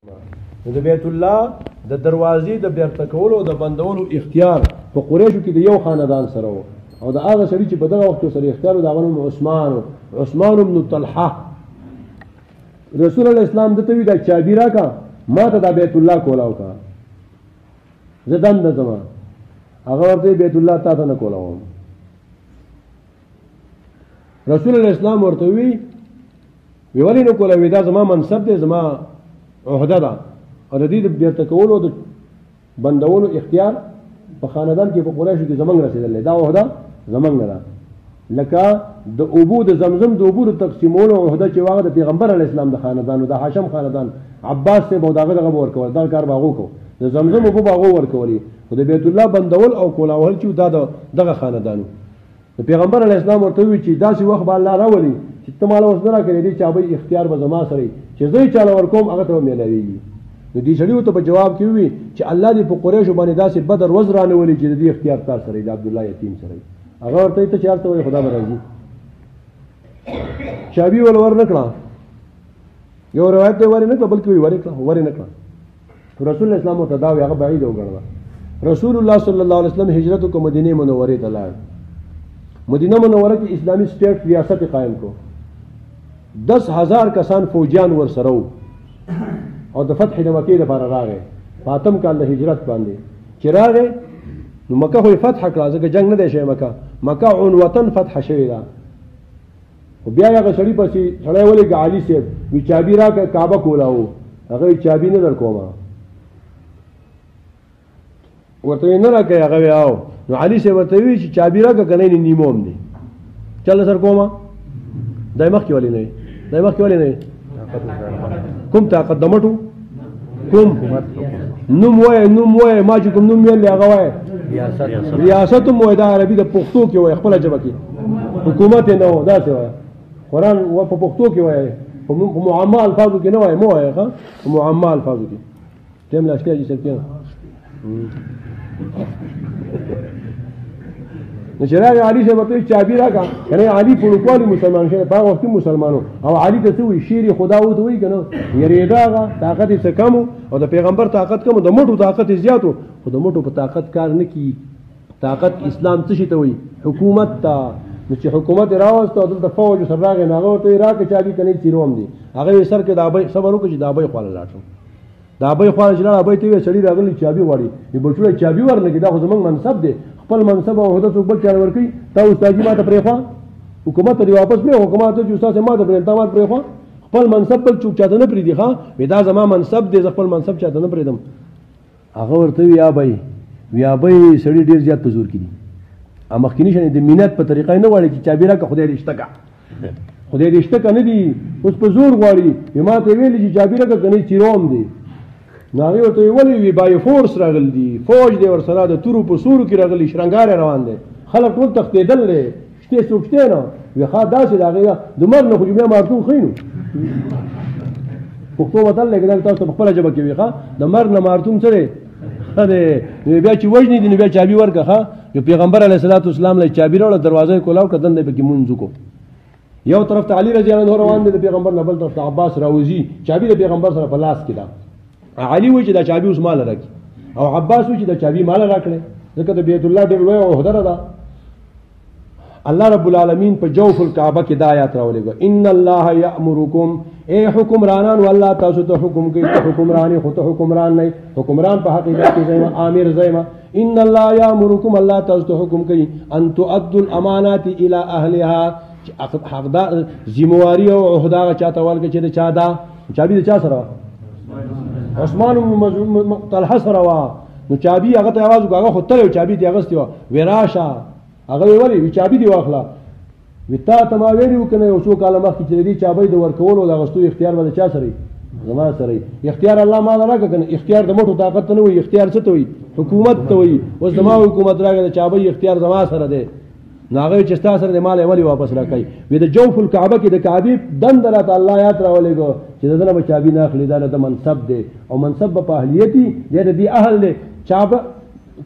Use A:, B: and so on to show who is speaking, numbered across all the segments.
A: د بیت الله د دروازې د بیرته کولو او د بندولو اختیار په قریشو کې د یو خاندان سره و او د هغه سړي چې په دغه وخت سره اختیار و د هغه نوم عثمان بن طلحه. رسول الله اسلام دته وی دا چابي راکا ما ته د بیت الله کولاو کا زه دنده زما هغه ورته بیت الله تا ته نه کولاو. رسول الله اسلام ورته وی ویلی نه کولاوي دا زما منصب دی زما عہده ده او د دې د بیرته کولو د بندولو اختیار په خاندان کې په قریشو کې زمنګ رسېدلی دا عہده زمنګ نه ده لکه د اوبو د زمزم د اوبو د تقسیمولو عہده چې هغه د پیغمبر علیه السلام د خاندانو د هاشم خاندان عباس صاحب او دغه ورکول دا کار به هغو کو د زمزم اوبو به هغو ورکولي خو د بیت الله بندول او کولاول چې دا دغه خاندانو د پیغمبر علیه السلام ورته وویل چې داسې وخت به الله راولي چې ته ماله اوس نه راکړې دې چابۍ اختیار به زما سره چې زه یې چاله ورکوم هغه ته به میلاویږي. نو دې سړي ورته په جواب کې ووي چې الله دې په قریشو باندې داسې بدر ورځ رانولي چې د دې اختیار تا سره د عبدالله یتیم سره هغه ورته ته چې هلته وایي خدا به راځي چابي ول ور نه کړه یو روایت دی ورې نه کړه بلکې ورې نه کړه رسول الله اسلام ورته دا وایي هغه بعید وګڼله. رسول الله صلی الله علیه وسلم هجرت وکړه مدینې منورې ته لاړ. مدینه منوره کې اسلامي سټیټ ریاست قائم کو 10,000 کسان فوجیان ور سره وو او د فتح د مکې لپاره راغی فاطم کال د هجرت باندې چې راغی نو مکه خو فتح کړه ځکه جنگ نه دی شوی مکه عنوتن فتح شوې ده خو بیا هغه سړي پسې سړی ولېږه علي صاحب وي چابي راکړه کعبه کولاو هغه وایي چابي نه در کومه ورته یې نه راکړی هغه وی او نو علي صاحب ورته وایي چې چابي راکړه که نه یې نیموم دی چل سر کومه دای مخکې ولې نه وي کوم طاقت د مټو کوم نوم وایه ما چې کوم نوم ویلی هغه وایه ریاست هم وایه دا عربي د پښتو کې وایه خپله ژبه کې حکومت یې نه و داسې وایه قرآن په پښتو کې وایه په معما الفاظو کې نه وایه مه وایه ښه په معما الفاظو کې ټیم لاشکیا جي سر کېنه نو چې راغی علي صاحب ورته چابي راکړه کنه علي پړوکوالي مسلمان شوی په هغه وخت کې مسلمانو او علي ته څه وایي شیر خدا ورته وایي که نه یېرېده هغه طاقت یې څه کم او د پیغمبر طاقت کم د مټو طاقت یې زیات و خو د مټو په طاقت کار نه کیي. طاقت اسلام څه شي ته وایي حکومت ته. نو چې حکومت یې راوسته او دلته فوج سره راغی نو هغه ورته وایي راکړه چابي که نه څیروم دی هغه یې سر کې د ابۍ صبر وکړه چې د ابۍ خواله لاړ شم د ابۍ خواله چې لاړ ابۍ ته ویې سړي راغلی چابي غواړي بچوړی چابي ورنکړي دا خو زموږ منصب دی خپل منصب او عہده څوک بل چاله ورکوي تا استادي ما ته پرېښوه حکومت ته دې واپس نه حکومت ته چې استاد ما ته پرېږدم تا ما ته پرېښوه خپل منصب بل څوک چاته نه پرېږدي ښه وایي دا زما منصب دی زه خپل منصب چاته نه پرېږدم. هغه ورته وي یا بی سړي ډېر زیات په زور کې دي مخکیني شانې د مینت په طریقه یې نه غواړي چې چابي راکړه خدای دې شته که خدای دې شته که نه دي اوس په زور غواړي ما ته یې ویلي چې چابي راکړه که نه چیروم دی نو هغې ورته ویې ولې وي بای فورس راغلی دي فوج دی ورسره د تورو په سورو کې راغلي شرنګار روان دی خلک ټول تښتېدل دی شتې څوک شتې نه وي ښه داسې د هغې د مرګ نه خو چې بیا مارتون ښیي نو پښتو متل دی که دا تاسو ته په خپله ژبه کې وي ښه د مرګ نه مارتون څه دی ښه دی نو بیا چې وژني دي نو بیا چابي ورکړه ښه نو پیغمبر علیه صلات وسلام له چابي راوړه دروازه یې کولاو کړه دنده پکې مونځ وکړو یو طرف ته علي رضی الله عنه روان دی د پیغمبر نه بل طرف ته عباس راوځي چابي د پیغمبر سره په لاس کې ده علي وایي چې دا چابي اوس ماله راکړي او عباس وایي چې دا چابي ماله راکړی ځکه د بیت الله ډېر لویه عہده ده. الله رب العالمین په جوف الکعبه کې دا آیات راولېږه ان الله یأمرکم ای حکمرانان والله تاسو ته حکم کوي ته حکمران خو ته حکمران نه حکمران په حقیقت کې زما امیر زما ان الله یأمرکم الله تاسو ته حکم کوي ان تؤدوا الامانات الى اهلها حقدار ذمہواری او عہده چاته ورکړي چې چا دا چابي د چا سره عثمان بن طلحه سره وا نو چابي هغه ته आवाज وکړه خو تل چابي دی اغستې و وراشه هغه ویلي وی چابي دی واخله وتا ته ما ویلو کنه یو څو کاله مخکې چې دې چابي د ورکولو د اغستو اختیار به چا سره زما سره اختیار الله ما نه کنه اختیار د موټو طاقت نه وي اختیار څه ته وي حکومت ته وي اوس زما حکومت راغی د چابي اختیار زما سره دی ناغه چې ستا سره د مال عملی واپس راکړي وي د جوف الکعبه کې د کعبې دند راته الله یاد راولېږه چې دنه به چابي نه اخلي دا د منصب دی او منصب په اهلیتي دی د دې اهل دی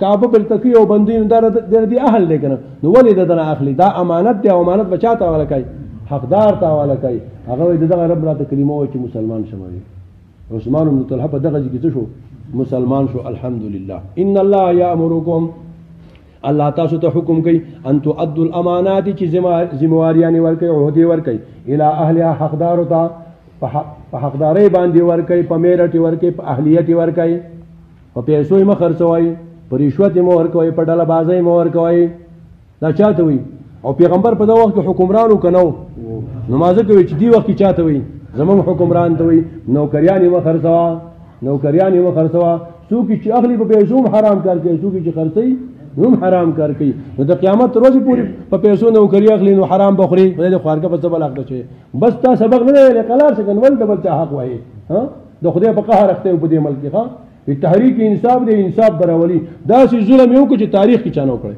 A: کعبه بل تقی او بندین دا د دې اهل دی کنه نو ولې دنه اخلي دا امانت دی او امانت بچاته ولا کوي حقدار ته ولا کوي هغه دغه رب راته کلمه وایي چې مسلمان شمه عثمان بن طلحه په دغه ځای کې شو مسلمان شو الحمدلله. ان الله یامرکم الله تاسو ته حکم کوي ان تؤدوا الامانات چې ذمہواریان ورکړي عہدې ورکړي الى اهلها حقدار ته په حقداري باندې ورکړي په میرټ ورکړي په اهلیت ورکړي په پیسو یې مخرڅوي په رشوت یې ورکوي په ډله بازۍ یې ورکوي دا چاته وي او پیغمبر په دغه وخت کې حکمرانو کنو نمازه کوي چې دی وخت کې چاته وي زمون حکمران ته وي نوکریان یې مخرڅوا نوکریان یې مخرڅوا څوک چې اخلي په پیسو حرام کار کوي څوک چې خرڅي نو حرام کار کوي نو د قیامت ورځې پورې په پیسو نوکری اخلي نو حرام بخوري د خوارګه په سبب لاخته شي بس تا سبق نه ویل قلار څنګه ول د بل چا حق وایي ها د خدای په قهر اخته په دې ملک ها په تحریک انصاف دی انصاف براولي دا سي ظلم یو کو چې تاریخ کې چانو کړي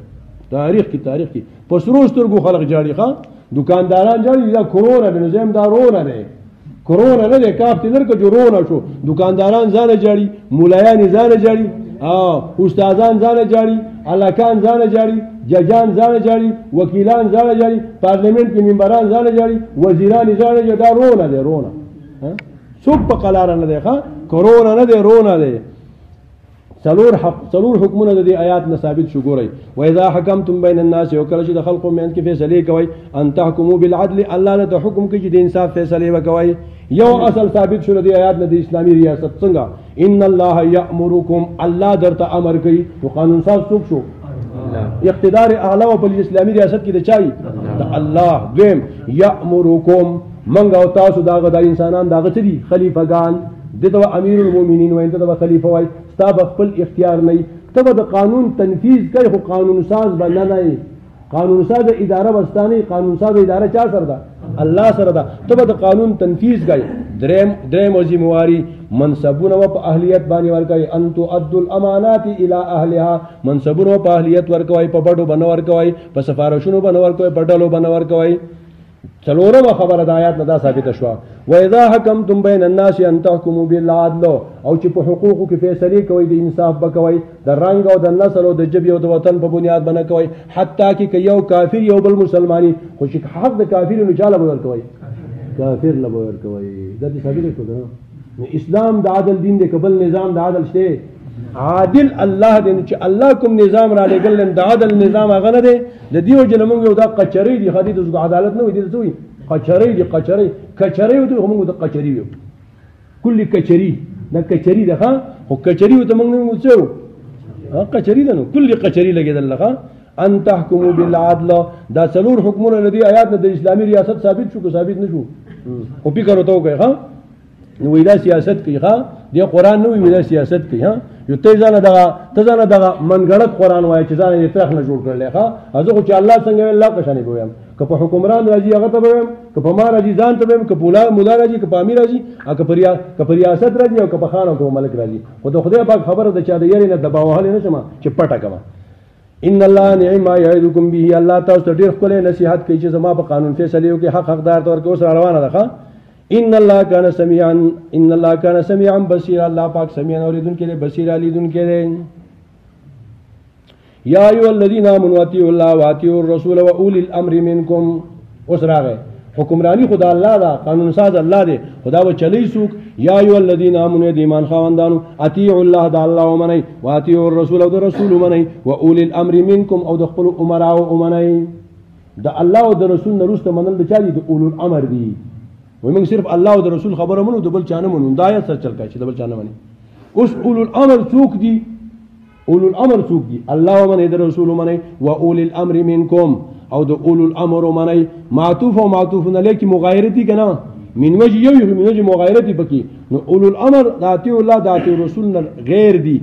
A: تاریخ کې په سرو سترګو خلق جاړي ښا دکانداران جاړي دا کرونا د نظام دارونه نه کرونا نه کاف تلر کو جوړونه شو دکانداران ځان جاړي مولایان ځان جاړي استادان ځان جاړي الکان ځان جاړي ججان ځان جاړي وکیلان ځان جاړي پارلیمنت کې ممبران ځان جاړي وزیران ځان جاړي دا رونه دي رونه څوک په قلار نه دی ښا کرونا نه دی رونه دی څلور حکمونه د دې آیات نه ثابت شو ګورئ و اذا حکمتم بین الناس وکړه چې د خلقو مین کې فیصله کوي ان تحکموا بالعدل الله له حکم کوي چې د انصاف فیصله وکوي یو اصل ثابت شو د آیات نه د اسلامي ریاست څنګه ان الله یامرکم الله درته امر کوي او قانون ساز څوک شو اقتدار اعلی په اسلامي ریاست کې د چای د الله دویم یامرکم منګ او تاسو داغه د انسانان داغه دي خلیفګان دته امیر المؤمنین وای دته خلیفہ وای ستاب خپل اختیار نه تبه د قانون تنفیذ کوي خو قانون ساز باندې نه قانون ساز اداره وستانی قانون ساز اداره چا سره ده الله سره ده تبه د قانون تنفیذ کوي دریم ذمہواری منصبونه په اهلیت باندې ورکوي ان تؤدوا الامانات الى اهلها منصبونه په اهلیت ورکوي په بډو باندې ورکوي په سفارشونو باندې ورکوي په ډلو باندې ورکوي څلورمه خبره د آیات نه دا ثابته شوه و اذا حکمتم بین الناس ان تحکموا بالعدل او چې په حقوقو کې فیصله کوي د انصاف بکوي د رنگ او د نسل او د جبه او د وطن په بنیاد باندې کوي حتی کې یو کافر یو بل مسلمانی خو چې حق د کافر نه چاله بدل کوي کافر له بدل کوي دا ثابته شوه اسلام د عادل دین دی قبل نظام د عادل شته عادل الله دې چې الله کوم نظام را لګل د عادل نظام هغه نه دی د دیو جنمو یو د قچری دی خدای د عدالت نه وي د څه وي قچری دی کچری وي ته موږ د قچری وي کلی کچری د کچری ده خو کچری ته موږ څه قچری ده نو کلی قچری لګیدل لغه ان تحکموا بالعدل دا څلور حکمونه ندي آیات د اسلامي ریاست ثابت شو کو ثابت نشو او فکر وته کوي ها نو ویلا سیاست کوي ها دی قران نو ویلا سیاست کوي ها یو ته ځان دغه منګړت قران وایي چې ځان یې ترخ نه جوړ کړل ها ازو چې الله څنګه الله کښنه کوم که په حکمران راځي هغه ته ویم که په ما راځي ځان ته ویم که په مولا راځي که په امیر راځي که په ریاست راځي او که په خان او که ملک راځي خو د خدای پاک خبره د چا د یاري نه دباوهل نه شمه چې پټه کما ان الله نعم یعظکم به الله تاسو ته ډیر خپل نصیحت کوي چې زما په قانون فیصله وکي حق حقدار تور کې اوس روانه ده ان الله كان سميعا بصيرا الله پاک سميع اوریدونکو دی بصیر الیدونکو دی یا ایها الذين امنوا اطیعوا الله واطیعوا الرسول واولي الامر منكم اوس راغی حکمرانی خدا الله دا قانون ساز الله دی خدا و چلی سوک یا ایها الذين امنوا د ایمان خواندانو اطیعوا الله دا الله ومنئ واطیعوا الرسول او د رسول ومنئ واولي الامر منكم او د خپل امراء ومنئ دا الله او د رسول نرسته منل د چا دي د اولو الامر دي ومن صرف الله او رسول خبره منو د بل چانه منو دا یا سر چل کای چې د بل چانه مني اوس اولو الامر څوک دي اولو الامر څوک دي الله ومن د رسول مني و اولي الامر منكم او د اولو الامر مني معطوف او معطوف نه لکه مغایرتی کنه من وجه یو من وجه مغایرتی پکې نو اولو الامر ذاتی الله ذاتی رسول غیر دي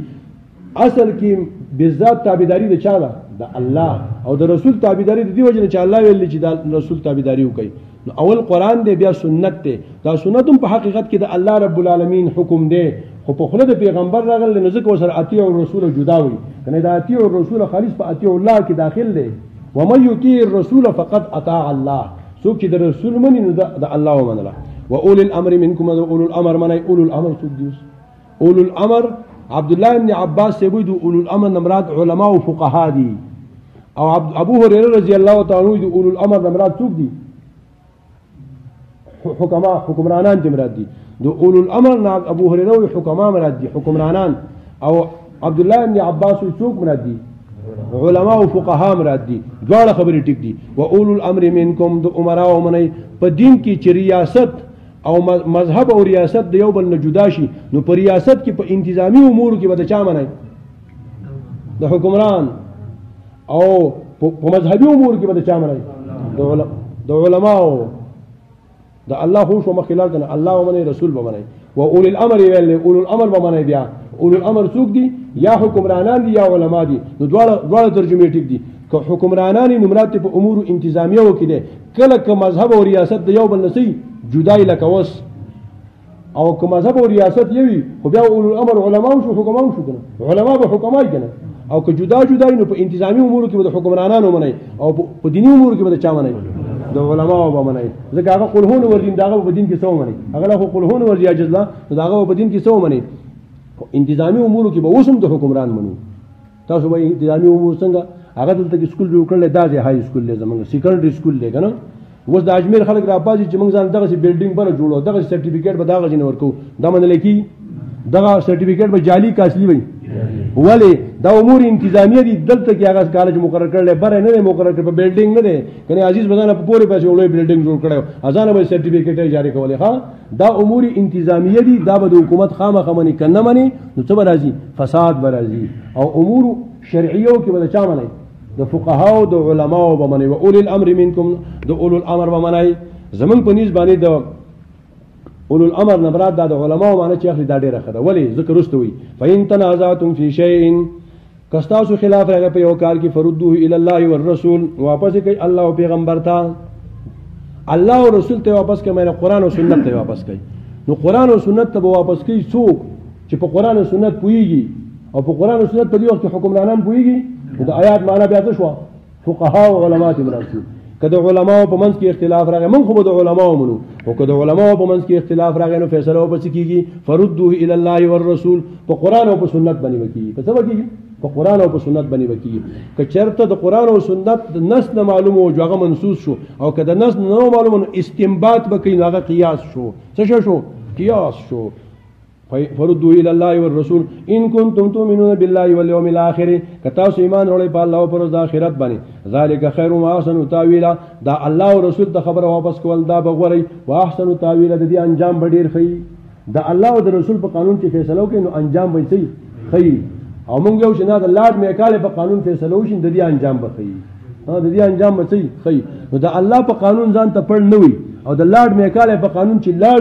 A: اصل کې بالذات تابعداري د چا ده د الله او د رسول تابعداري د دې وجه نه چې الله ویل چې د رسول تابعداري وکړي اول قرآن دی بیا سنت دی دا سنت په حقیقت کې د الله رب العالمین حکم دی خو په خله د پیغمبر راغل نه ځکه وسره اطیع الرسول جدا وي کنه دا اطیع الرسول خالص په اطیع الله کې داخل دی ومن یطیع الرسول فقد اطاع الله څوک چې د رسول مني نو د الله ومنله واولي الامر منكم اولو الامر مني اولو الامر څوک دي اولو الامر عبد الله بن عباس سے وی اولو الامر مراد علماء او فقها دي او ابو هريره رضی الله تعالی عنہ اولو الامر مراد څوک دي حکمرانان دي مراد دي د اولو الامر نه ابو هريره حکما مراد دي حکمرانان او عبد الله بن عباس څوک مراد دي علما او فقها مراد دي دواړه خبرې ټیک دي و اولو الامر منکم د عمرا او منی په دین کې چې ریاست او مذهب او ریاست د یو بل نه جدا شي نو په ریاست کې په انتظامی امور کې به د چا منی د حکمران او په مذهبي امور کې به د چا منی د علماء د الله خو شو مخکې لاړ کنه الله ومني رسول ومني و اول الامر ویل اول الامر ومني بیا اول الامر څوک دي یا حکمرانان دي یا علما دي نو دواړه ترجمه ټیک دي که حکمرانان نمرات په امور انتظامیه وکړي دي کله که مذهب او ریاست د یو بل نسي جدای لکوس او که مذهب او ریاست یوي خو بیا اول الامر علما شو حکما شو کنه علما به حکمای کنه او که جدا نو په انتظامی امور کې به حکمرانان ومني او په دینی امور کې به چا مني د علماء به مني ځکه هغه قلهون ورین داغه په دین کې څو مني هغه خو قلهون ور اجازه لا داغه په دین کې څو مني انتظامی امور کې به اوسم د حکمران منو تاسو به انتظامی امور څنګه هغه دلته کې سکول جوړ کړل دا د های سکول له زمونږ سیکنډری سکول دی کنه اوس د اجمیر خلک را پازي چې موږ ځان دغه بلډینګ بل جوړو دغه سرټیفیکیټ به دغه جن ورکو دا منل کی دغه سرټیفیکیټ به جعلی کاصلی وي ولی دا امور انتظامیه دي دلته کې هغه کالج مقرر کړل بره نه مقرر کړ په بلډینګ نه دی کنه عزیز بدانه په پوره پیسې ولې بلډینګ جوړ کړو ازانه به سرټیفیکیټ جاری کولې ها دا امور انتظامیه دي دا به حکومت خامخا منی کنه منی نو څه راځي فساد راځي او امور شرعیو کې به چا منی د فقهاو د علماو به منی او اول الامر منکم د اول الامر به منی زمون په نيز باندې د اولو الامر نبرات دا د علماء معنی چې اخلي دا ډیره خده ولی ذکر واستوي فین تنازعتم فی شیء کستاسو خلاف راغی په یو کار کې فردوه الی الله والرسول واپس کوي الله او پیغمبر ته الله او رسول ته واپس کوي معنی قران او سنت ته واپس کوي نو قران او سنت ته واپس کوي څوک چې په قران او سنت پويږي او په قران او سنت په دې وخت حکمرانان پويږي دا آیات معنی بیا څه شو فقها او علما ته مرسي کله علماء په منځ کې اختلاف راغی من خو د علماء منو او کله علماء په منځ کې اختلاف راغی نو فیصله وبس کیږي فردوه الی الله والرسول په قران او په سنت باندې وکیږي په څه وکیږي په قران او په سنت باندې وکیږي که چرته د قران او سنت د نص نه معلومه او هغه منسوس شو او که د نص نه معلومه استنباط وکړي هغه قیاس شو څه شو قیاس شو فردوا الى الله والرسول ان كنتم تؤمنون بالله واليوم الاخر کتاسو ایمان وروړي په الله او پر ورځ آخرت باندې ذالک خیر و احسن تاویلا دا الله او رسول ته خبر واپس کول دا بغوري واحسن تاویلا د دې انجام ډیر خي دا الله او د رسول په قانون کې فیصله وکړي نو انجام به صحیح خي او موږ یو شنه د لاډ میکاله په قانون فیصله وشي د دې انجام به خي د دې انجام به صحیح خي نو دا الله په قانون ځان ته پړ نه وي او د لاډ میکاله په قانون چې لاړ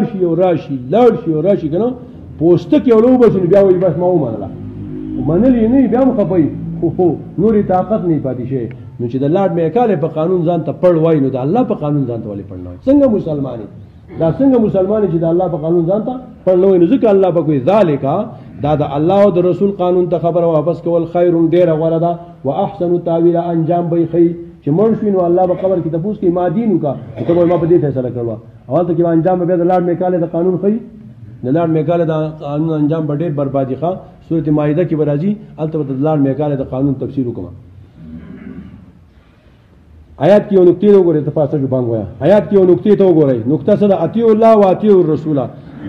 A: شي او راشي کنه پوسټ کې ولو بشن بیا وي بس ما ومنله منلې نه بیا مخفي خو نوري طاقت نه پاتې شي نو چې د لاډ میکاله په قانون ځان ته پړ وای نو د الله په قانون ځان ته ولې پړ نه وای څنګه مسلمانې دا څنګه مسلمان چې د الله په قانون ځان ته پړ نه وای نو ځکه الله په کوئی ذالک دا د الله او د رسول قانون ته خبر واپس کول خیر ډیر غوړه ده واحسن تاویل انجام به خی چې مړ شو نو الله په قبر کې تفوس کې ما دینو کا ته ما په دې فیصله کړو اول ته کې انجام به د لاډ میکاله د قانون خی د لاډ میکاله د قانون انجام به ډېر بربادي ښه سورۃ مائده کې راځي البته د لاډ میکاله د قانون تفسیر وکړه آیات کې یو نقطې وګورئ ته پاسه جو باندې وایا آیات کې یو نقطې ته وګورئ نقطه سره اطیع الله و اطیع الرسول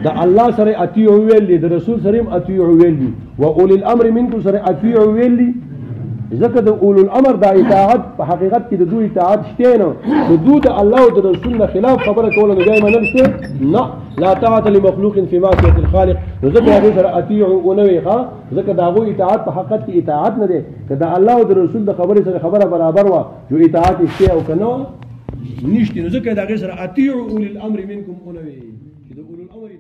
A: د الله سره اطیع ویل دي د رسول سره اطیع ویل دي و اول الامر منکم سره اطیع ویل دي ځکه د اول الامر د اطاعت په حقیقت کې د دوی اطاعت شته نه د دوی د الله او د رسول نه خلاف خبره کول نه جاي منل شته نه لا طاعت لمخلوق في معصيه الخالق ځکه هغه سره اطیع او نه ویخه ځکه داغو اطاعت په حقیقت کې اطاعت نه ده کله الله او د رسول د خبره سره خبره برابر وا جو اطاعت شته او کنه نشته ځکه داغه سره اطیع اول الامر منکم او نه وی چې د اول الامر